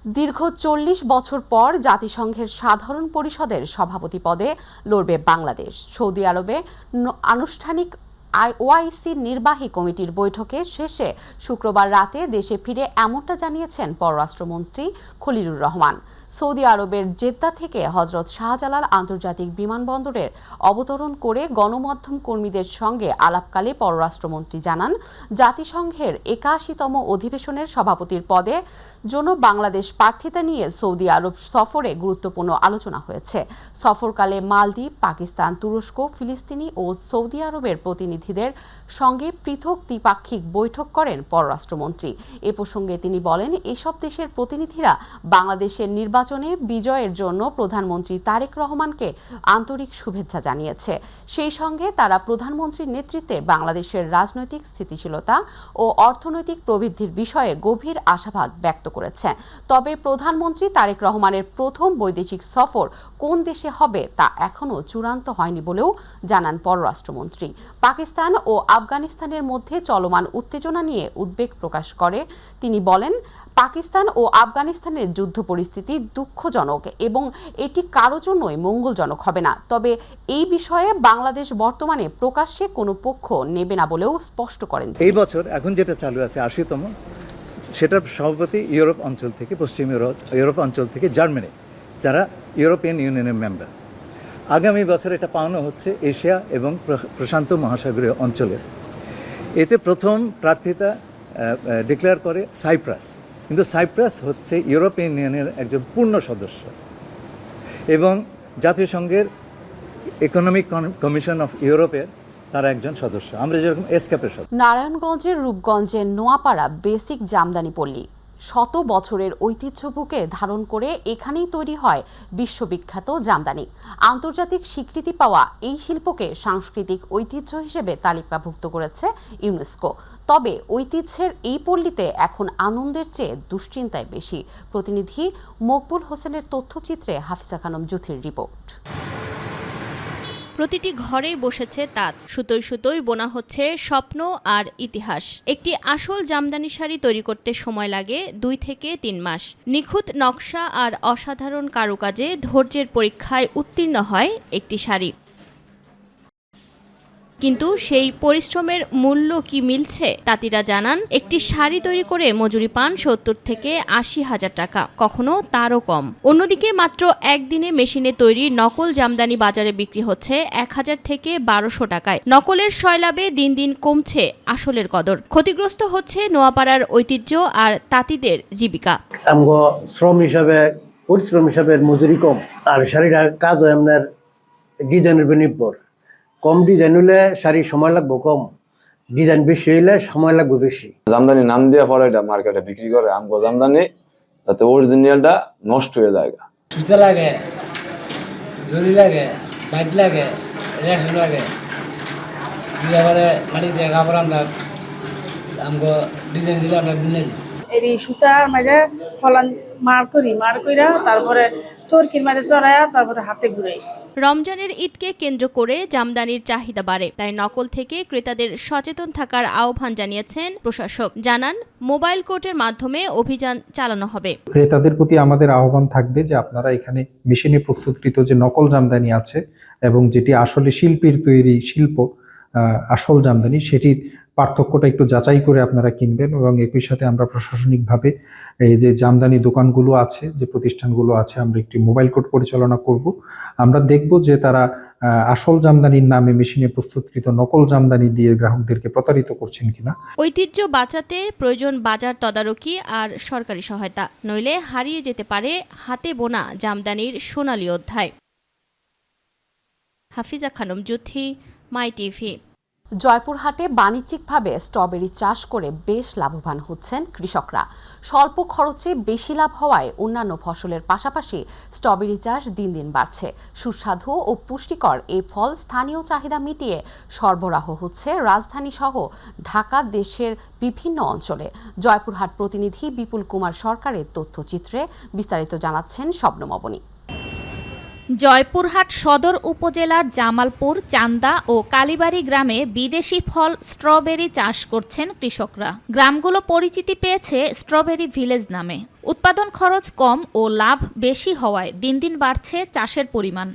দীর্ঘ ৪০ বছর পর জাতিসংঘের সাধারণ পরিষদের সভাপতি পদে লড়বে বাংলাদেশ। সৌদি আরবে আনুষ্ঠানিক ওআইসির নির্বাহী কমিটির বৈঠকে শেষে শুক্রবার রাতে দেশে ফিরে এমনটা জানিয়েছেন পররাষ্ট্রমন্ত্রী খলিলুর রহমান। সৌদি আরবের জেদ্দা থেকে হজরত শাহজালাল আন্তর্জাতিক বিমানবন্দরের অবতরণ করে গণমাধ্যম কর্মীদের সঙ্গে আলাপকালে পররাষ্ট্রমন্ত্রী জানান, জাতিসংঘের ৮১তম অধিবেশনের সভাপতির পদে জন্য বাংলাদেশ প্রার্থিতা নিয়ে সৌদি আরব সফরে গুরুত্বপূর্ণ আলোচনা হয়েছে। সফরকালে মালদ্বীপ, পাকিস্তান, তুরস্ক, ফিলিস্তিনি ও সৌদি আরবের প্রতিনিধিদের সঙ্গে পৃথক দ্বিপাক্ষিক বৈঠক করেন পররাষ্ট্রমন্ত্রী। এ প্রসঙ্গে তিনি বলেন, এসব দেশের প্রতিনিধিরা বাংলাদেশের নির্বাচনে বিজয়ের জন্য প্রধানমন্ত্রী তারেক রহমানকে আন্তরিক শুভেচ্ছা জানিয়েছে। সেই সঙ্গে তারা প্রধানমন্ত্রীর নেতৃত্বে বাংলাদেশের রাজনৈতিক স্থিতিশীলতা ও অর্থনৈতিক প্রবৃদ্ধির বিষয়ে গভীর আশাবাদ ব্যক্ত করেছে। তবে প্রধানমন্ত্রী তারেক রহমানের প্রথম বৈদেশিক সফর কোন দেশে হবে তা এখনও চূড়ান্ত হয়নি বলেও জানান পররাষ্ট্রমন্ত্রী। পাকিস্তান ও আফগানিস্তানের মধ্যে চলমান উত্তেজনা নিয়ে উদ্বেগ প্রকাশ করে তিনি বলেন, পাকিস্তান ও আফগানিস্তানের যুদ্ধ পরিস্থিতি দুঃখজনক এবং এটি কারো জন্যই মঙ্গলজনক হবে না। তবে এই বিষয়ে বাংলাদেশ বর্তমানে প্রকাশ্যে কোনো পক্ষ নেবে না বলেও স্পষ্ট করেন। এই বছর এখন যেটা চালু আছে ৮০তম, সেটার সভাপতি ইউরোপ অঞ্চল থেকে, পশ্চিম ইউরোপ অঞ্চল থেকে জার্মানি, যারা ইউরোপিয়ান ইউনিয়নের মেম্বার। আগামী বছর এটা পাওয়ানো হচ্ছে এশিয়া এবং প্রশান্ত মহাসাগরীয় অঞ্চলের। এতে প্রথম প্রার্থিতা ডিক্লেয়ার করে সাইপ্রাস, কিন্তু সাইপ্রাস হচ্ছে ইউরোপিয়ান ইউনিয়নের একজন পূর্ণ সদস্য এবং জাতিসংঘের ইকোনমিক কমিশন অফ ইউরোপের তারা একজন সদস্য। আমরা যেরকম এসক্যাপের সদস্য। নারায়ণগঞ্জের রূপগঞ্জের নোয়াপাড়া বেসিক জামদানি পল্লী শত বছরের ঐতিহ্য বুকে ধারণ করে এখানেই তৈরি হয় বিশ্ববিখ্যাত জামদানি। আন্তর্জাতিক স্বীকৃতি পাওয়া এই শিল্পকে সাংস্কৃতিক ঐতিহ্য হিসেবে তালিকাভুক্ত করেছে ইউনেস্কো। তবে ঐতিহ্যের এই পল্লীতে এখন আনন্দের চেয়ে দুশ্চিন্তায় বেশি। প্রতিনিধি মকবুল হোসেনের তথ্যচিত্রে হাফিজা খানম জুথির রিপোর্ট। প্রতিটি ঘরেই বসেছে তাঁত, সুতোয় সুতোয় বোনা হচ্ছে স্বপ্ন আর ইতিহাস। একটি আসল জামদানি শাড়ি তৈরি করতে সময় লাগে ২ থেকে ৩ মাস। নিখুঁত নকশা আর অসাধারণ কারুকাজে ধৈর্যের পরীক্ষায় উত্তীর্ণ হয় একটি শাড়ি। কিন্তু সেই পরিশ্রমের মূল্য কি মিলছে? তাঁতিরা জানান, একটি শাড়ি তৈরি করে মজুরি পান ৭০ থেকে ৮০ হাজার টাকা, কখনো তারও কম। অন্যদিকে মাত্র একদিনে মেশিনে তৈরি নকল জামদানি বাজারে বিক্রি হচ্ছে ১,০০০ থেকে ১,২০০ টাকায়। নকলের সয়লাবে দিন দিন কমছে আসলের কদর। ক্ষতিগ্রস্ত হচ্ছে নোয়াপাড়ার ঐতিহ্য আর তাঁতিদের জীবিকা। আমগো শ্রম হিসাবে, পরিশ্রম হিসাবে মজুরি কম, আর শাড়িটার কাজ হয় আপনার ডিজাইনের উপর নির্ভর। কম ডিজাইন হলে শাড়ি সময় লাগবে কম, ডিজাইন বেশি হইলে সময় লাগবে বেশি। জামদানি নাম দিয়ে পরে এটা মার্কেটে বিক্রি করে আমগো জামদানি, যাতে অরিজিনালটা নষ্ট হয়ে যায়। সুতা লাগে, জরি লাগে, বাইট লাগে, রেশন লাগে, দিয়ে মাটি দিয়ে কাপড় আমরা আমগো ডিজাইন দিলে আমরা বিনে দিই। এই সুতার মাঝে ফলান মার কইরা তারপরে চরকির মাঝে চড়াইয়া তারপরে হাতে ঘুরাই। রমজানের ঈদকে কেন্দ্র করে জামদানির চাহিদা বাড়ে, তাই নকল থেকে ক্রেতাদের সচেতন থাকার আহ্বান জানিয়েছেন প্রশাসক। জানান, মোবাইল কোর্টের মাধ্যমে অভিযান চালানো হবে। ক্রেতাদের প্রতি আমাদের আহ্বান থাকবে যে আপনারা এখানে মেশিনে প্রস্তুতকৃত যে নকল জামদানি আছে এবং যেটি আসলে শিল্পীর তৈরি শিল্প আসল জামদানি, সেটির পার্থক্যটা একটু যাচাই করে আপনারা কিনবেন। এবং একই সাথে আমরা প্রশাসনিকভাবে এই যে জামদানি দোকানগুলো আছে, যে প্রতিষ্ঠানগুলো আছে, আমরা একটি মোবাইল কোর্ট পরিচালনা করব। আমরা দেখব যে তারা আসল জামদানির নামে মেশিনে প্রস্তুতকৃত নকল জামদানি দিয়ে গ্রাহকদেরকে প্রতারিত করছেন কিনা। ঐতিহ্য বাঁচাতে প্রয়োজন বাজার তদারকি আর সরকারি সহায়তা, নইলে হারিয়ে যেতে পারে হাতে বোনা জামদানির সোনালী অধ্যায়। হাফিজা খানম জুথি, মাই টিভি। জয়পুরহাটে বাণিজ্যিকভাবে স্ট্রবেরি চাষ করে বেশ লাভবান হচ্ছেন কৃষকরা। স্বল্প খরচে বেশি লাভ হওয়ায় অন্যান্য ফসলের পাশাপাশি স্ট্রবেরি চাষ দিন দিন বাড়ছে। সুস্বাদু ও পুষ্টিকর এই ফল স্থানীয় চাহিদা মিটিয়ে সরবরাহ হচ্ছে রাজধানী সহ ঢাকা দেশের বিভিন্ন অঞ্চলে। জয়পুরহাট প্রতিনিধি বিপুল কুমার সরকারের তথ্যচিত্রে বিস্তারিত জানাচ্ছেন শবনম অবনী। জয়পুরহাট সদর উপজেলার জামালপুর, চান্দা ও কালীবাড়ি গ্রামে বিদেশি ফল স্ট্রবেরি চাষ করছেন কৃষকরা। গ্রামগুলো পরিচিতি পেয়েছে স্ট্রবেরি ভিলেজ নামে। উৎপাদন খরচ কম ও লাভ বেশি হওয়ায় দিন দিন বাড়ছে চাষের পরিমাণ।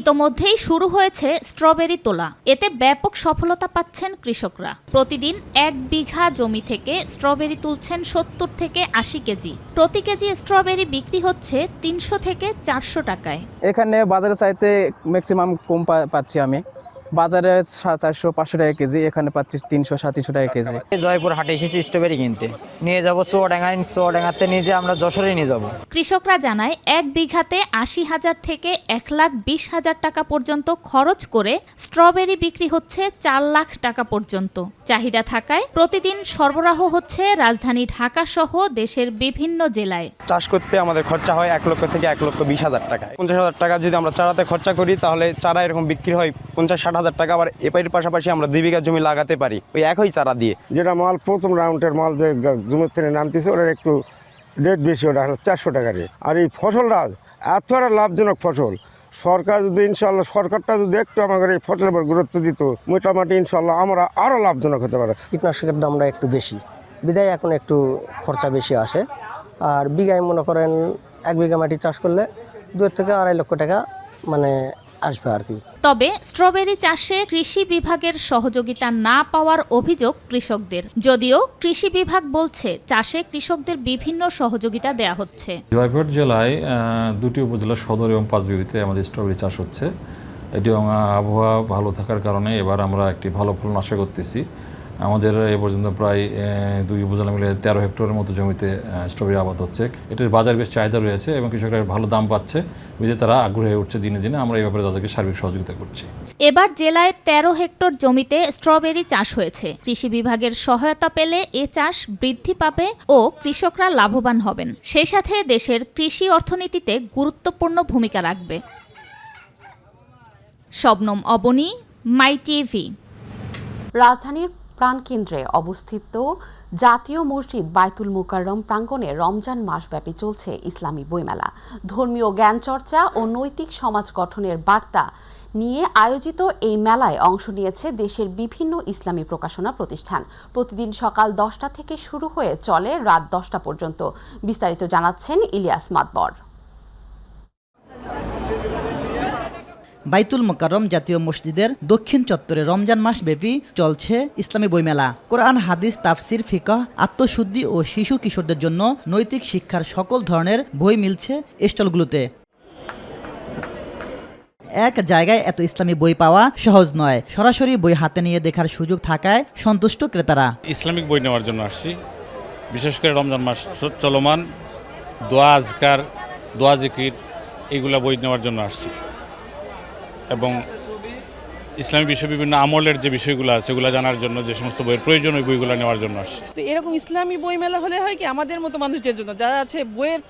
ইতোমধ্যেই শুরু হয়েছে স্ট্রবেরি তোলা। এতে ব্যাপক সফলতা পাচ্ছেন কৃষকরা। প্রতিদিন 1 বিঘা জমি থেকে স্ট্রবেরি তুলছেন 70 থেকে 80 কেজি। প্রতি কেজি স্ট্রবেরি বিক্রি হচ্ছে 300 থেকে 400 টাকায়। এখানে বাজারে চাইতে ম্যাক্সিমাম কম পাচ্ছি আমি। বাজারে 400-500 টাকা কেজি, এখানে পাচ্ছি 300-350 টাকা কেজি। জয়পুর হাটে এসেছি স্ট্রবেরি কিনতে, নিয়ে যাবো চুয়াডাঙ্গাতে নিয়ে যে আমরা যশোরে নিয়ে যাব। কৃষকরা জানায় 1 বিঘাতে 80,000 থেকে 1,20,000 টাকা পর্যন্ত খরচ করে স্ট্রবেরি বিক্রি হচ্ছে 4 লাখ টাকা পর্যন্ত। চাহিদা থাকায় প্রতিদিন সরবরাহ হচ্ছে রাজধানী ঢাকা সহ দেশের বিভিন্ন জেলায়। চাষ করতে আমাদের খরচা হয় 1 লক্ষ থেকে 1,20,000 টাকা। 50,000 টাকা যদি আমরা চারাতে খরচা করি তাহলে চারা এরকম বিক্রি হয় 50-60 হাজার টাকা। আবার এর পাশাপাশি আমরা 2 বিঘা জমি লাগাতে পারি ওই একই চারা দিয়ে। যেটা মাল প্রথম রাউন্ডের মাল যে জমি থেকে নামতেছে ওটার একটু রেট বেশি, ওটা হলো 400 টাকা রেট। আর এই ফসলটা এত একটা লাভজনক ফসল, সরকার যদি ইনশাল্লাহ সরকারটা যদি একটু আমাদের এই ফসলের উপর গুরুত্ব দিত, মোটামুটি ইনশাল্লাহ আমরা আরও লাভজনক হতে পারে। কীটনাশকের দামটা একটু বেশি, বিদায় এখন একটু খরচা বেশি আসে। আর বিঘায় মনে করেন 1 বিঘা মাটি চাষ করলে 2 থেকে 2.5 লক্ষ টাকা মানে আসবে আর কি। তবে স্ট্রবেরি চাষে কৃষি বিভাগের সহযোগিতা না পাওয়ার অভিযোগ কৃষকদের। যদিও কৃষি বিভাগ বলছে চাষে কৃষকদের বিভিন্ন সহযোগিতা দেয়া হচ্ছে। জয়পুরহাট জেলায় 2টি উপজেলা সদর এবং 5 বিবিতে আমাদের স্ট্রবেরি চাষ হচ্ছে। এটি আবহাওয়া ভালো থাকার কারণে এবার আমরা একটি ভালো ফলন আশা করতেছি। আমাদের এ পর্যন্ত প্রায় 2 উপজেলা মিলে 13 হেক্টরের মতো জমিতে স্ট্রবেরি আবাদ হচ্ছে। এটার বাজার বেশ চাহিদা রয়েছে এবং কৃষকরা ভালো দাম পাচ্ছে, বুঝে তারা আগ্রহী হয়ে উঠছে দিনে দিনে। আমরা এই ব্যাপারে তাদেরকে সার্বিক সহযোগিতা করছি। এবার জেলায় 13 হেক্টর জমিতে স্ট্রবেরি চাষ হয়েছে। কৃষি বিভাগের সহায়তা পেলে এ চাষ বৃদ্ধি পাবে ও কৃষকরা লাভবান হবেন। সেই সাথে দেশের কৃষি অর্থনীতিতে গুরুত্বপূর্ণ ভূমিকা রাখবে। শবনম অবনী, মাই টিভি। রাজধানীর প্রাণকেন্দ্রে অবস্থিত জাতীয় মসজিদ বায়তুল মুকাররম প্রাঙ্গণে রমজান মাসব্যাপী চলছে ইসলামী বইমেলা। ধর্মীয় জ্ঞান চর্চা ও নৈতিক সমাজ গঠনের বার্তা নিয়ে আয়োজিত এই মেলায় অংশ নিয়েছে দেশের বিভিন্ন ইসলামী প্রকাশনা প্রতিষ্ঠান। প্রতিদিন সকাল 10টা থেকে শুরু হয়ে চলে রাত 10টা পর্যন্ত। বিস্তারিত জানাচ্ছেন ইলিয়াস মাতবর। বাইতুল মোকাররম জাতীয় মসজিদের দক্ষিণ চত্বরে রমজান মাস ব্যাপী চলছে ইসলামী বইমেলা। কোরআন, হাদিস, তাফসির, ফিকহ, আত্মশুদ্ধি ও শিশু কিশোরদের জন্য নৈতিক শিক্ষার সকল ধরনের বই মিলছে স্টলগুলোতে। এক জায়গায় এত ইসলামী বই পাওয়া সহজ নয়। সরাসরি বই হাতে নিয়ে দেখার সুযোগ থাকায় সন্তুষ্ট ক্রেতারা। ইসলামিক বই নেওয়ার জন্য আসছি, বিশেষ করে রমজান মাস চলমান, দোয়া আজকার, দোয়া জিকির, এগুলা বই নেওয়ার জন্য আসছি এবং ইসলামী বিষয় বিভিন্ন আমলের যে বিষয়গুলো আছে সেগুলো জানার জন্য যে সমস্ত বইয়ের প্রয়োজন ওই বইগুলো নেওয়ার জন্য আসছে। তো এরকম ইসলামী বই মেলা হলে হয় কি আমাদের মতো মানুষদের জন্য যারা আছে বইয়ের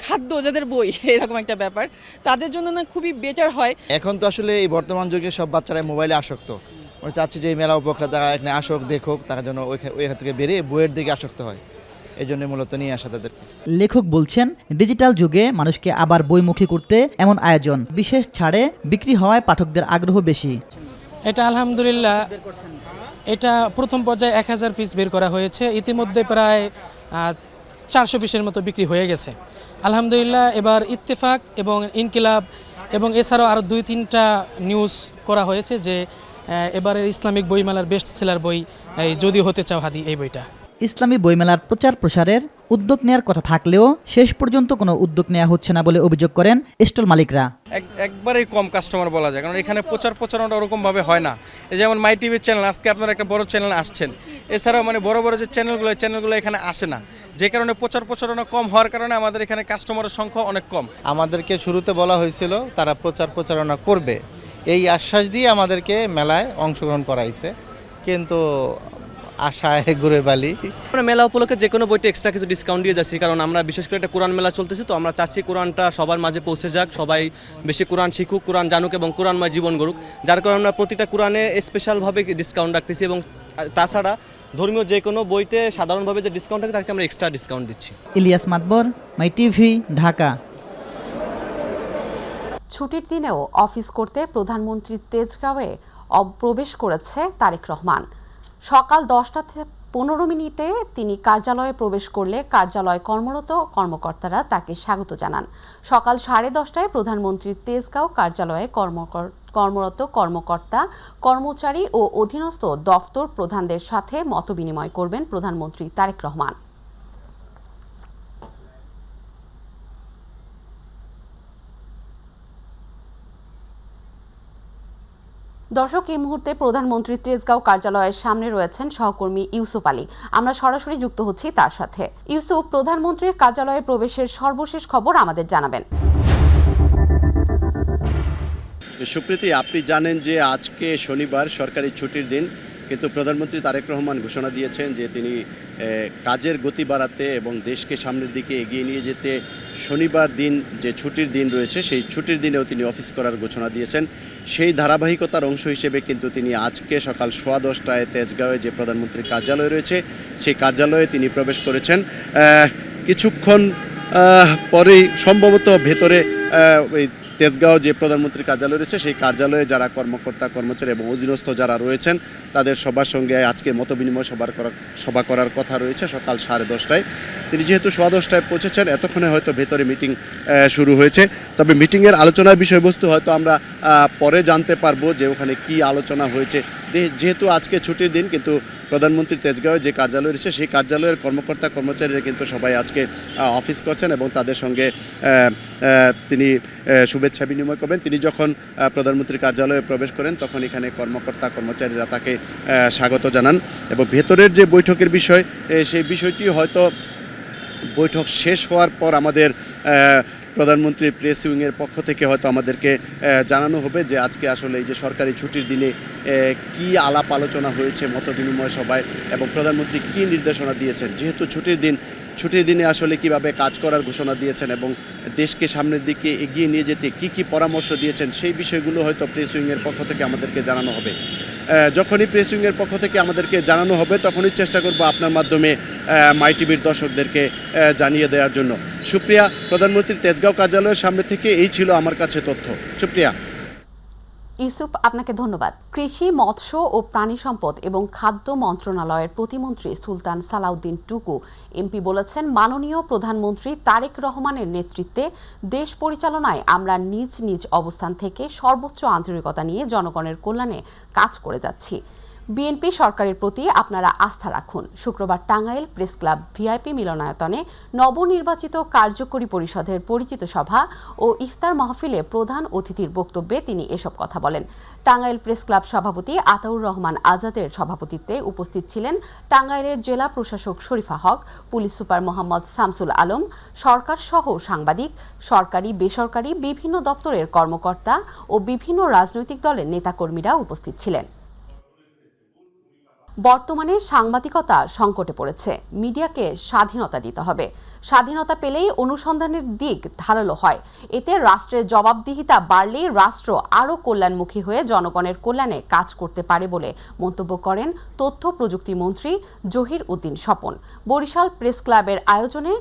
খাদ্য যাদের বই এরকম একটা ব্যাপার, তাদের জন্য না খুবই বেটার হয়। এখন তো আসলে এই বর্তমান যুগে সব বাচ্চারা মোবাইলে আসক্ত। ওরা চাচ্ছে যে এই মেলা উপকার তারা এখানে আসুক, দেখুক, তার জন্য ওইখান থেকে বেরিয়ে বইয়ের দিকে আসক্ত হয়। এই জন্য মূলত নিয়ে আসা তাদের। লেখক বলছেন ডিজিটাল যুগে মানুষকে আবার বইমুখী করতে এমন আয়োজন, বিশেষ ছাড়ে বিক্রি হওয়ায় পাঠকদের আগ্রহ বেশি। এটা আলহামদুলিল্লাহ, এটা প্রথম পর্যায়ে 1000 পিস বের করা হয়েছে। ইতিমধ্যে প্রায় 400 পিসের মতো বিক্রি হয়ে গেছে আলহামদুলিল্লাহ। এবার ইত্তেফাক এবং ইনকিলাব এবং এছাড়াও আরও 2-3টা নিউজ করা হয়েছে যে এবারের ইসলামিক বইমেলার বেস্ট সেলার বই যদি হতে চাও হাদি, এই বইটা। ইসলামী বইমেলার প্রচার প্রসারের উদ্যোগ নেওয়ার কথা থাকলেও শেষ পর্যন্ত কোনো উদ্যোগ নেওয়া হচ্ছে না বলে অভিযোগ করেন স্টল মালিকরা। একবারেই কম কাস্টমার বলা যায়, কারণ এখানে প্রচারণা ওরকমভাবে হয় না। এই যেমন মাই টিভির চ্যানেল, আজকে আপনারা একটা বড় চ্যানেল আসছেন, এছাড়াও মানে বড় বড় যে চ্যানেলগুলো এখানে আসে না, যে কারণে প্রচারণা কম হওয়ার কারণে আমাদের এখানে কাস্টমারের সংখ্যা অনেক কম। আমাদেরকে শুরুতে বলা হয়েছিল তারা প্রচারণা করবে, এই আশ্বাস দিয়ে আমাদেরকে মেলায় অংশগ্রহণ করাইছে, কিন্তু আশায় ঘুরে বালি। আমরা মেলা উপলক্ষে যে কোনো বইটা এক্সট্রা কিছু ডিসকাউন্ট দিয়ে যাচ্ছি, কারণ আমরা বিশেষ করে একটা কোরআন মেলা চলতেছে, তো আমরা চাচ্ছি কোরআনটা সবার মাঝে পৌঁছে যাক, সবাই বেশি কোরআন শিখুক, কোরআন জানুক এবং কোরআনময় জীবন গড়ুক। যার কারণে আমরা প্রতিটা কোরআনে স্পেশালভাবে ডিসকাউন্ট রাখতেছি এবং তাছাড়া ধর্মীয় যে কোনো বইতে সাধারণভাবে যে ডিসকাউন্ট থাকে তাকে আমরা এক্সট্রা ডিসকাউন্ট দিচ্ছি। ইলিয়াস মাতবর, মাই টিভি, ঢাকা। ছুটির দিনেও অফিস করতে প্রধানমন্ত্রীর তেজগাঁওয়ে প্রবেশ করেছে তারেক রহমান। সকাল 10:15 তিনি কার্যালয়ে প্রবেশ করলে কার্যালয়ে কর্মরত কর্মকর্তারা তাকে স্বাগত জানান। সকাল 10:30টায় প্রধানমন্ত্রীর তেজগাঁও কার্যালয়ে কর্মরত কর্মকর্তা, কর্মচারী ও অধীনস্থ দফতর প্রধানদের সাথে মতবিনিময় করবেন প্রধানমন্ত্রী তারেক রহমান। দর্শক, এই মুহূর্তে প্রধানমন্ত্রীর তেজগাঁও কার্যালয়ের সামনে রয়েছেন সহকর্মী ইউসুফ আলী। আমরা সরাসরি যুক্ত হচ্ছি তার সাথে। ইউসুফ, প্রধানমন্ত্রীর কার্যালয়ে প্রবেশের সর্বশেষ খবর আমাদের জানাবেন। সুপ্রীতি, আপনি জানেন যে আজকে শনিবার সরকারি ছুটির দিন, কিন্তু প্রধানমন্ত্রী তারেক রহমান ঘোষণা দিয়েছেন যে তিনি কাজের গতি বাড়াতে এবং দেশকে সামনের দিকে এগিয়ে নিয়ে যেতে শনিবার দিন যে ছুটির দিন রয়েছে সেই ছুটির দিনেও তিনি অফিস করার ঘোষণা দিয়েছেন। সেই ধারাবাহিকতার অংশ হিসেবে কিন্তু তিনি আজকে সকাল 10:15টায় তেজগাঁওয়ে যে প্রধানমন্ত্রীর কার্যালয় রয়েছে সেই কার্যালয়ে তিনি প্রবেশ করেছেন। কিছুক্ষণ পরেই সম্ভবত ভেতরে ওই তেজগাঁও যে প্রধানমন্ত্রীর কার্যালয় রয়েছে সেই কার্যালয়ে যারা কর্মকর্তা, কর্মচারী এবং অধীনস্থ যারা রয়েছেন তাদের সবার সঙ্গে আজকে মতবিনিময় সভা করার কথা রয়েছে সকাল 10:30টায়। তিনি যেহেতু 10:15টায় পৌঁছেছেন, এতক্ষণে হয়তো ভেতরে মিটিং শুরু হয়েছে। তবে মিটিংয়ের আলোচনার বিষয়বস্তু হয়তো আমরা পরে জানতে পারবো যে ওখানে কি আলোচনা হয়েছে। যেহেতু আজকে ছুটির দিন, কিন্তু প্রধানমন্ত্রী তেজগাঁওয়ে যে কার্যালয় রয়েছে সেই কার্যালয়ের কর্মকর্তা, কর্মচারীরা কিন্তু সবাই আজকে অফিস করছেন এবং তাদের সঙ্গে তিনি শুভেচ্ছা বিনিময় করবেন। তিনি যখন প্রধানমন্ত্রীর কার্যালয়ে প্রবেশ করেন তখন এখানে কর্মকর্তা, কর্মচারীরা তাকে স্বাগত জানান এবং ভেতরের যে বৈঠকের বিষয় সেই বিষয়টি হয়তো বৈঠক শেষ হওয়ার পর আমাদের প্রধানমন্ত্রীর প্রেস উইংয়ের পক্ষ থেকে হয়তো আমাদেরকে জানানো হবে যে আজকে আসলে এই যে সরকারি ছুটির দিনে কি আলাপ আলোচনা হয়েছে মত বিনিময় সভায় এবং প্রধানমন্ত্রী কি নির্দেশনা দিয়েছেন। যেহেতু ছুটির দিনে আসলে কিভাবে কাজ করার ঘোষণা দিয়েছেন এবং দেশকে সামনের দিকে এগিয়ে নিয়ে যেতে কি পরামর্শ দিয়েছেন সেই বিষয়গুলো হয়তো প্রেস উইংয়ের পক্ষ থেকে আমাদেরকে জানানো হবে। যখনই প্রেস উইংয়ের পক্ষ থেকে আমাদেরকে জানানো হবে তখনই চেষ্টা করব আপনার মাধ্যমে মাই টিভির দর্শকদেরকে জানিয়ে দেওয়ার জন্য। সুপ্রিয়া, প্রধানমন্ত্রীর তেজগাঁও কার্যালয়ের সামনে থেকে এই ছিল আমার কাছে তথ্য। সুপ্রিয়া। ইউসুফ, আপনাকে ধন্যবাদ। কৃষি, মৎস্য ও প্রাণী সম্পদ এবং খাদ্য মন্ত্রণালয়ের প্রতিমন্ত্রী সুলতান সালাউদ্দিন টুকু এমপি বলেছেন, মাননীয় প্রধানমন্ত্রী তারেক রহমানের নেতৃত্বে দেশ পরিচালনায় আমরা নিজ নিজ অবস্থান থেকে সর্বোচ্চ আন্তরিকতা নিয়ে জনগণের কল্যাণে কাজ করে যাচ্ছি। বিএনপি সরকারের প্রতি আপনারা আস্থা রাখুন। শুক্রবার টাঙ্গাইল প্রেস ক্লাব ভিআইপি মিলনায়তনে নবনির্বাচিত কার্যকরী পরিষদের পরিচিত সভা ও ইফতার মাহফিলে প্রধান অতিথির বক্তব্যে তিনি এসব কথা বলেন। টাঙ্গাইল প্রেস ক্লাব সভাপতি আতাউর রহমান আজাদের সভাপতিত্বে উপস্থিত ছিলেন টাঙ্গাইলের জেলা প্রশাসক শরীফা হক, পুলিশ সুপার মোহাম্মদ শামসুল আলম, সরকার সহ সাংবাদিক, সরকারি বেসরকারি বিভিন্ন দপ্তরের কর্মকর্তা ও বিভিন্ন রাজনৈতিক দলের নেতাকর্মীরা উপস্থিত ছিলেন। বর্তমানে সাংবাদিকতা সংকটে পড়েছে। মিডিয়াকে স্বাধীনতা দিতে হবে। স্বাধীনতা পেলেই অনুসন্ধানের দিক ধারালো হয়। এতে রাষ্ট্রের জবাবদিহিতা বাড়লেই রাষ্ট্র আরও কল্যাণমুখী হয়ে জনগণের কল্যাণে কাজ করতে পারে বলে মন্তব্য করেন তথ্য প্রযুক্তি মন্ত্রী জহির উদ্দিন স্বপন। বরিশাল প্রেস ক্লাবের আয়োজনে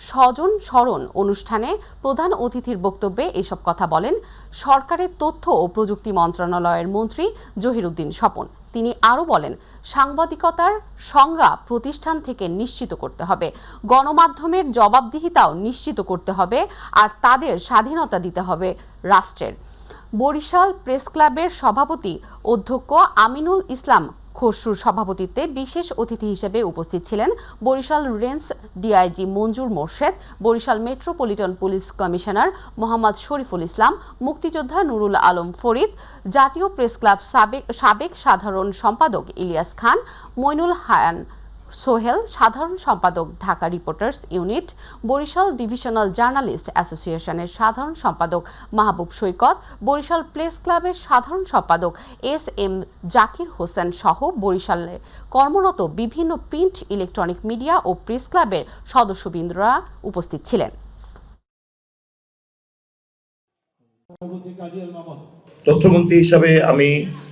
স্বজন স্মরণ অনুষ্ঠানে প্রধান অতিথির বক্তব্যে এসব কথা বলেন সরকারের তথ্য ও প্রযুক্তি মন্ত্রণালয়ের মন্ত্রী জহির উদ্দিন স্বপন। তিনি আরও বলেন, সাংবাদিকতার সংজ্ঞা প্রতিষ্ঠান থেকে নিশ্চিত করতে হবে, গণমাধ্যমের জবাবদিহিতাও নিশ্চিত করতে হবে, আর তাদের স্বাধীনতা দিতে হবে রাষ্ট্রের। বরিশাল প্রেস ক্লাবের সভাপতি অধ্যক্ষ আমিনুল ইসলাম খসরুর সভাপতিত্বে বিশেষ অতিথি হিসেবে উপস্থিত ছিলেন Barishal range DIG Manjur Morshed, Barishal metropolitan police commissioner Mohammad Shariful Islam, মুক্তিযোদ্ধা নুরুল আলম ফরিদ, জাতীয় প্রেস ক্লাব সাবেক সাধারণ সম্পাদক ইলিয়াস খান, মইনুল হায়ান সোহেল, সাধারণ সম্পাদক Dhaka reporters unit, Barishal divisional journalist অ্যাসোসিয়েশনের সাধারণ সম্পাদক মাহবুব সৈকত, বরিশাল প্রেস ক্লাবের সাধারণ সম্পাদক SM জাকির হোসেন সহ বরিশালে কর্মরত বিভিন্ন প্রিন্ট, ইলেকট্রনিক মিডিয়া ও প্রেস ক্লাবের সদস্যবৃন্দরা উপস্থিত ছিলেন। তথ্যমন্ত্রী হিসাবে আমি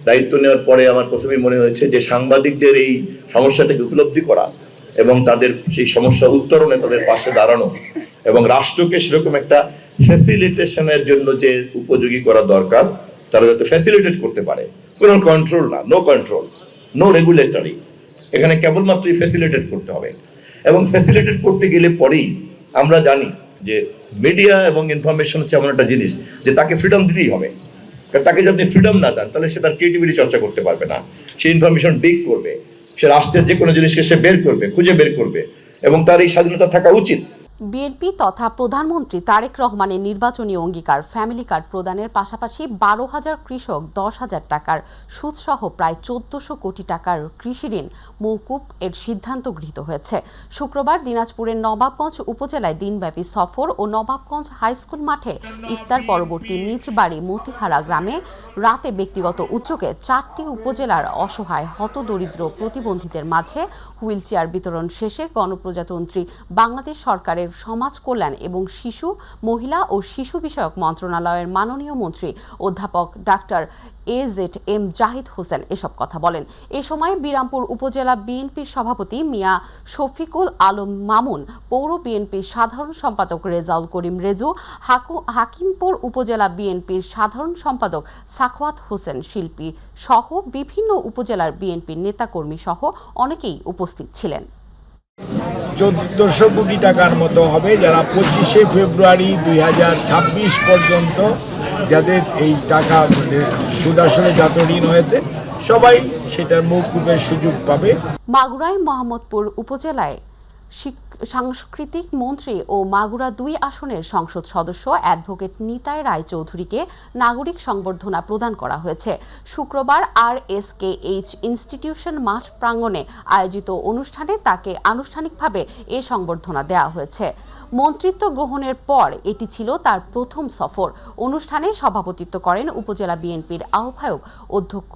দায়িত্ব নেওয়ার পরে আমার প্রথমেই মনে হয়েছে যে সাংবাদিকদের এই সমস্যাটাকে উপলব্ধি করা এবং তাদের সেই সমস্যা উত্তরণে তাদের পাশে দাঁড়ানো এবং রাষ্ট্রকে সেরকম একটা ফ্যাসিলিটেশনের জন্য যে উপযোগী করা দরকার তারা যাতে ফ্যাসিলিটেট করতে পারে, কোনো কন্ট্রোল না, নো কন্ট্রোল, নো রেগুলেটরি, এখানে কেবলমাত্রই ফ্যাসিলিটেট করতে হবে। এবং ফ্যাসিলিটেট করতে গেলে পরেই আমরা জানি যে মিডিয়া এবং ইনফরমেশন হচ্ছে এমন একটা জিনিস যে তাকে ফ্রিডম দিতেই হবে। কারণ তাকে যদি আপনি ফ্রিডম না দেন তাহলে সে তার ক্রিয়েটিভিটি চর্চা করতে পারবে না, সে ইনফরমেশন ডিগ করবে, সে রাষ্ট্রের যে কোনো জিনিসকে সে বের করবে, খুঁজে বের করবে, এবং তার এই স্বাধীনতা থাকা উচিত। বিএনপি তথা প্রধানমন্ত্রী তারেক রহমানের নির্বাচনী অঙ্গীকার ফ্যামিলি কার্ড প্রদানের পাশাপাশি 12,000 কৃষক 10,000 টাকার সুদসহ প্রায় 1400 কোটি টাকার কৃষি ঋণ মওকুফ এর সিদ্ধান্ত গৃহীত হয়েছে। শুক্রবার দিনাজপুরের নবাবগঞ্জ উপজেলায় দিনব্যাপী সফর ও নবাবগঞ্জ হাইস্কুল মাঠে ইফতার পরবর্তী নিজ বাড়ি মতিহারা গ্রামে রাতে ব্যক্তিগত উদ্যোগে 4টি উপজেলার অসহায় হতদরিদ্র প্রতিবন্ধীদের মাঝে হুইলচেয়ার বিতরণ শেষে গণপ্রজাতন্ত্রী বাংলাদেশ সরকারের সমাজ কল্যাণ এবং শিশু, মহিলা ও শিশু বিষয়ক মন্ত্রণালয়ের মাননীয় মন্ত্রী অধ্যাপক ডাক্তার AZM জাহিদ হোসেন এসব কথা বলেন। এ সময় বিরামপুর উপজেলা বিএনপির সভাপতি মিয়া শফিকুল আলম মামুন, পৌর বিএনপির সাধারণ সম্পাদক রেজাউল করিম রেজু, হাকিমপুর উপজেলা বিএনপির সাধারণ সম্পাদক সাখওয়াত হোসেন শিল্পী সহ বিভিন্ন উপজেলার বিএনপির নেতাকর্মী সহ অনেকেই উপস্থিত ছিলেন। 1400 কোটি টাকার মতো হবে, যারা 25শে ফেব্রুয়ারি 2026 পর্যন্ত যাদের এই টাকা সুদ আসলে যত ঋণ হয়েছে সবাই সেটার মওকুফের সুযোগ পাবে। মাগুরায় মোহাম্মদপুর উপজেলায় সাংস্কৃতিক মন্ত্রী ও মাগুরা 2 আসনের সংসদ সদস্য অ্যাডভোকেট নিতাই রায়চৌধুরীকে নাগরিক সংবর্ধনা প্রদান করা হয়েছে। শুক্রবার RSKH ইনস্টিটিউশন মাঠ প্রাঙ্গণে আয়োজিত অনুষ্ঠানে তাকে আনুষ্ঠানিকভাবে এ সংবর্ধনা দেওয়া হয়েছে। মন্ত্রিত্ব গ্রহণের পর এটি ছিল তার প্রথম সফর। অনুষ্ঠানে সভাপতিত্ব করেন উপজেলা বিএনপির আহ্বায়ক অধ্যক্ষ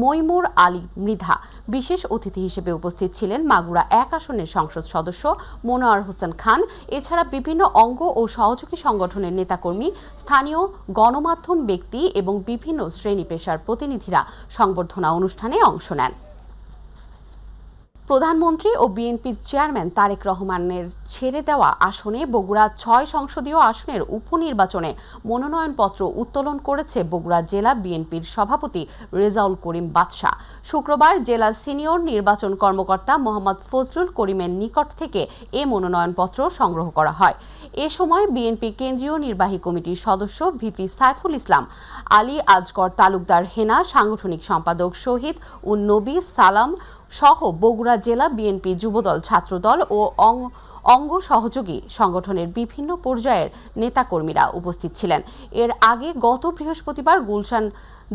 মইমুর আলী মৃধা। বিশেষ অতিথি হিসেবে উপস্থিত ছিলেন মাগুরা 1 আসনের সংসদ সদস্য মনোয়ার হোসেন খান। এছাড়া বিভিন্ন অঙ্গ ও সহযোগী সংগঠনের নেতাকর্মী, স্থানীয় গণমাধ্যম ব্যক্তি এবং বিভিন্ন শ্রেণী পেশার প্রতিনিধিরা সংবর্ধনা অনুষ্ঠানে অংশ নেন। প্রধানমন্ত্রী ও বিএনপির চেয়ারম্যান তারেক রহমানের ছেড়ে দেওয়া আসনে বগুড়া 6 সংসদীয় আসনের উপনির্বাচনে মনোনয়নপত্র উত্তোলন করেছে বগুড়া জেলা বিএনপির সভাপতি রেজাউল করিম বাদশা। শুক্রবার জেলা সিনিয়র নির্বাচন কর্মকর্তা মোহাম্মদ ফজলুল করিমের নিকট থেকে এ মনোনয়নপত্র সংগ্রহ করা হয়। এ সময় বিএনপি কেন্দ্রীয় নির্বাহী কমিটির সদস্য ভিপি সাইফুল ইসলাম, আলী আজগর তালুকদার হেনা, সাংগঠনিক সম্পাদক শহীদ উন নবী সালাম সহ বগুড়া জেলা বিএনপি যুবদল, ছাত্রদল ও অঙ্গ সহযোগী সংগঠনের বিভিন্ন পর্যায়ের নেতাকর্মীরা উপস্থিত ছিলেন। এর আগে গত বৃহস্পতিবার গুলশান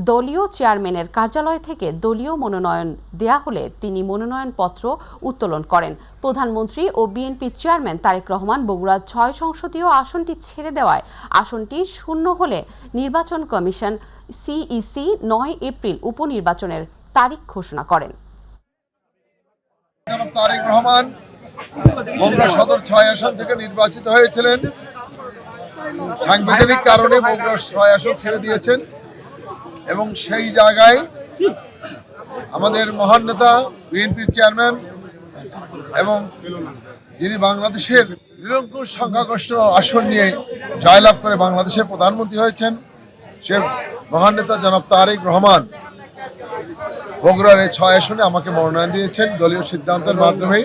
দলীয় চেয়ারম্যানের কার্যালয় থেকে দলীয় মনোনয়ন দেয়া হলে তিনি মনোনয়নপত্র উত্তোলন করেন। প্রধানমন্ত্রী ও বিএনপি চেয়ারম্যান তারেক রহমান বগুড়া 6 সংসদীয় আসনটি ছেড়ে দেওয়ায় আসনটি শূন্য হলে নির্বাচন কমিশন CEC 9 এপ্রিল উপনির্বাচনের তারিখ ঘোষণা করেন। তারেক রহমান বগুড়া সদর 6 আসন থেকে নির্বাচিত হয়েছিলেন। সাংবিধানিক কারণে বগুড়া 6 আসন ছেড়ে দিয়েছেন এবং সেই জায়গায় আমাদের মহান নেতা বিএনপির চেয়ারম্যান এবং যিনি বাংলাদেশের নিরঙ্কুশ সংখ্যাগরিষ্ঠ আসন নিয়ে জয়লাভ করে বাংলাদেশের প্রধানমন্ত্রী হয়েছেন, সে মহান নেতা জনাব তারেক রহমান বগুড়ার 6 আসনে আমাকে মনোনয়ন দিয়েছেন দলীয় সিদ্ধান্তের মাধ্যমে।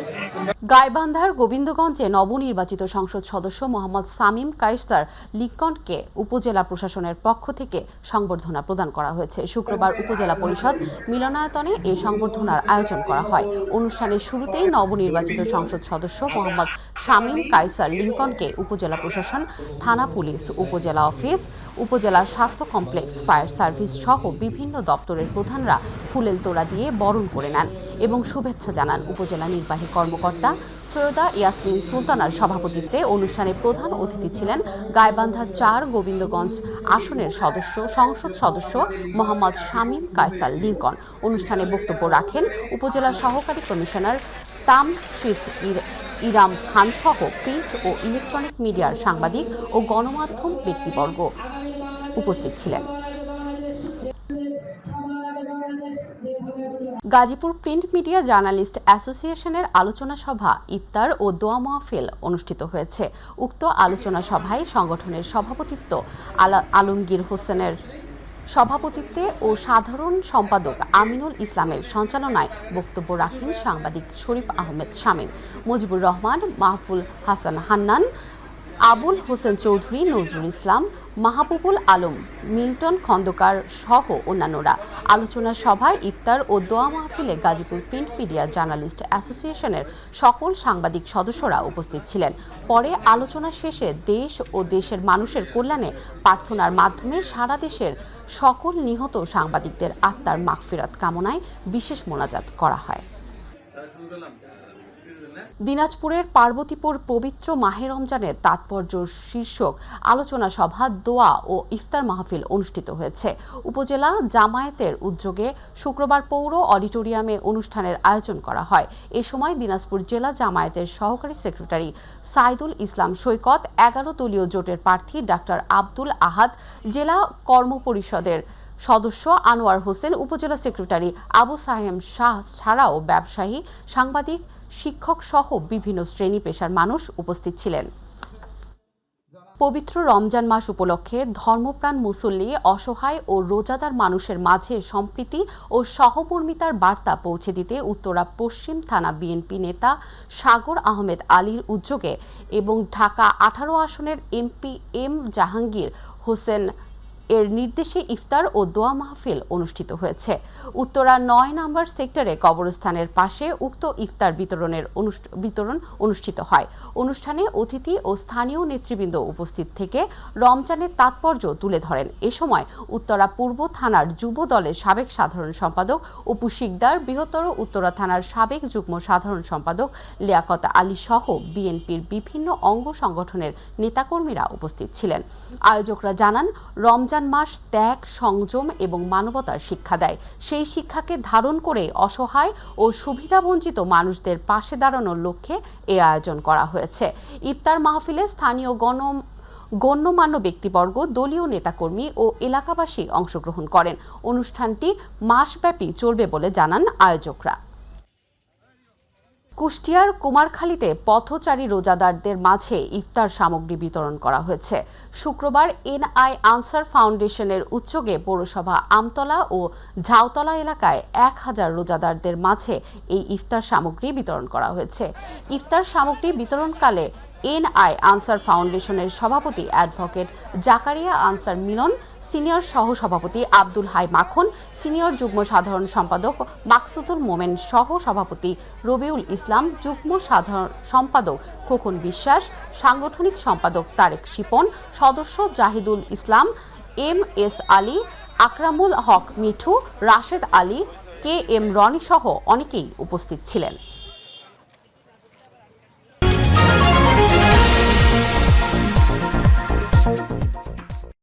গাইবান্ধার গোবিন্দগঞ্জে নবনির্বাচিত সংসদ সদস্য মোহাম্মদ শামীম কায়সার লিঙ্কনকে উপজেলা প্রশাসনের পক্ষ থেকে সংবর্ধনা প্রদান করা হয়েছে। শুক্রবার উপজেলা পরিষদ মিলনায়তনে এই সংবর্ধনার আয়োজন করা হয়। অনুষ্ঠানের শুরুতেই নবনির্বাচিত সংসদ সদস্য মোহাম্মদ শামীম কায়সার লিঙ্কনকে উপজেলা প্রশাসন, থানা পুলিশ, উপজেলা অফিস, উপজেলা স্বাস্থ্য কমপ্লেক্স, ফায়ার সার্ভিস সহ বিভিন্ন দপ্তরের প্রধানরা ফুলেল তোড়া দিয়ে বরণ করে নেন এবং শুভেচ্ছা জানান। উপজেলা নির্বাহী কর্মকর্তা সৈয়দা ইয়াসমিন সুলতানার সভাপতিত্বে অনুষ্ঠানে প্রধান অতিথি ছিলেন গাইবান্ধা 4 গোবিন্দগঞ্জ আসনের সংসদ সদস্য মোহাম্মদ শামীম কায়সার লিঙ্কন। অনুষ্ঠানে বক্তব্য রাখেন উপজেলা সহকারী কমিশনার তামশিদ ইরাম খান সহ প্রিন্ট ও ইলেকট্রনিক মিডিয়ার সাংবাদিক ও গণমাধ্যম ব্যক্তিবর্গ উপস্থিত ছিলেন। গাজীপুর প্রিন্ট মিডিয়া জার্নালিস্ট অ্যাসোসিয়েশনের আলোচনা সভা ইফতার ও দোয়া মাহফিল অনুষ্ঠিত হয়েছে। উক্ত আলোচনা সভায় সংগঠনের সভাপতিত্ব আলমগীর হোসেনের সভাপতিত্বে ও সাধারণ সম্পাদক আমিনুল ইসলামের সঞ্চালনায় বক্তব্য রাখেন সাংবাদিক শরীফ আহমেদ শামীম, মুজিবুর রহমান, মাহফুল হাসান হান্নান, আবুল হোসেন চৌধুরী, নজরুল ইসলাম, মাহবুবুল আলম, মিল্টন খন্দকার সহ অন্যান্যরা। আলোচনা সভায় ইফতার ও দোয়া মাহফিলে গাজীপুর প্রিন্ট মিডিয়া জার্নালিস্ট অ্যাসোসিয়েশনের সকল সাংবাদিক সদস্যরা উপস্থিত ছিলেন। পরে আলোচনা শেষে দেশ ও দেশের মানুষের কল্যাণে প্রার্থনার মাধ্যমে সারা দেশের সকল নিহত সাংবাদিকদের আত্মার মাগফিরাত কামনায় বিশেষ মোনাজাত করা হয়। দিনাজপুরের পার্বতীপুর পবিত্র মাহে রমজানের তাৎপর্য শীর্ষক আলোচনা সভা, দোয়া ও ইফতার মাহফিল অনুষ্ঠিত হয়েছে। উপজেলা জামায়াতের উদ্যোগে শুক্রবার পৌর অডিটোরিয়ামে অনুষ্ঠানের আয়োজন করা হয়। এ সময় দিনাজপুর জেলা জামায়াতের সহকারী সেক্রেটারি সাইদুল ইসলাম সৈকত, 11 দলীয় জোটের প্রার্থী ডাক্তার আব্দুল আহাদ, জেলা কর্ম পরিষদের সদস্য আনোয়ার হোসেন, উপজেলা সেক্রেটারি আবু সাহেম শাহ ছাড়াও ব্যবসায়ী, সাংবাদিক, শিক্ষক সহ বিভিন্ন শ্রেণী পেশার মানুষ উপস্থিত ছিলেন। পবিত্র রমজান মাস উপলক্ষে ধর্মপ্রাণ মুসল্লি, অসহায় ও রোজাদার মানুষের মাঝে সম্প্রীতি ও সহমর্মিতার বার্তা পৌঁছে দিতে উত্তরা পশ্চিম থানা বিএনপি নেতা সাগর আহমেদ আলীর উদ্যোগে এবং ঢাকা 18 আসনের এমপি এম জাহাঙ্গীর হোসেন এর নির্দেশে ইফতার ও দোয়া মাহফিল অনুষ্ঠিত হয়েছে। উত্তরা 9 নম্বর সেক্টরে কবরস্থানের পাশে উক্ত ইফতার বিতরণ অনুষ্ঠিত হয়। অনুষ্ঠানে অতিথি ও স্থানীয় নেতৃবৃন্দ উপস্থিত থেকে রমজানের তাৎপর্য তুলে ধরেন। এ সময় উত্তরা পূর্ব থানার যুব দলের সাবেক সাধারণ সম্পাদক অপু শিকদার, বৃহত্তর উত্তরা থানার সাবেক যুগ্ম সাধারণ সম্পাদক লিয়াকত আলী সহ বিএনপির বিভিন্ন অঙ্গ সংগঠনের নেতাকর্মীরা উপস্থিত ছিলেন। আয়োজকরা জানান, রমজান মাস ত্যাগ, সংযম এবং মানবতার শিক্ষা দেয়। সেই শিক্ষাকে ধারণ করে অসহায় ও সুবিধাবঞ্চিত মানুষদের পাশে দাঁড়ানোর লক্ষ্যে এ আয়োজন করা হয়েছে। ইফতার মাহফিলে স্থানীয় গণ্যমান্য ব্যক্তিবর্গ, দলীয় নেতাকর্মী ও এলাকাবাসী অংশগ্রহণ করেন। অনুষ্ঠানটি মাসব্যাপী চলবে বলে জানান আয়োজকরা। কুষ্টিয়ার কুমারখালীতে পথচারী রোজাদারদের মাঝে ইফতার সামগ্রী বিতরণ করা হয়েছে। শুক্রবার এনআই আনসার ফাউন্ডেশনের উদ্যোগে পৌরসভা আমতলা ও ঝাউতলা এলাকায় 1000 রোজাদারদের মাঝে এই ইফতার সামগ্রী বিতরণ করা হয়েছে। ইফতার সামগ্রী বিতরণকালে এনআই আনসার ফাউন্ডেশনের সভাপতি অ্যাডভোকেট জাকারিয়া আনসার মিলন, সিনিয়র সহ-সভাপতি আব্দুল হাই মাখন, সিনিয়র যুগ্ম সাধারণ সম্পাদক মাকসুদুল মোমেন, সহ-সভাপতি রবিউল ইসলাম, যুগ্ম সাধারণ সম্পাদক খোকন বিশ্বাস, সাংগঠনিক সম্পাদক তারেক শিপন, সদস্য জাহিদুল ইসলাম, এম.এস. আলী, আকরামুল হক মিঠু, রাশেদ আলী, কে.এম. রনি সহ অনেকেই উপস্থিত ছিলেন।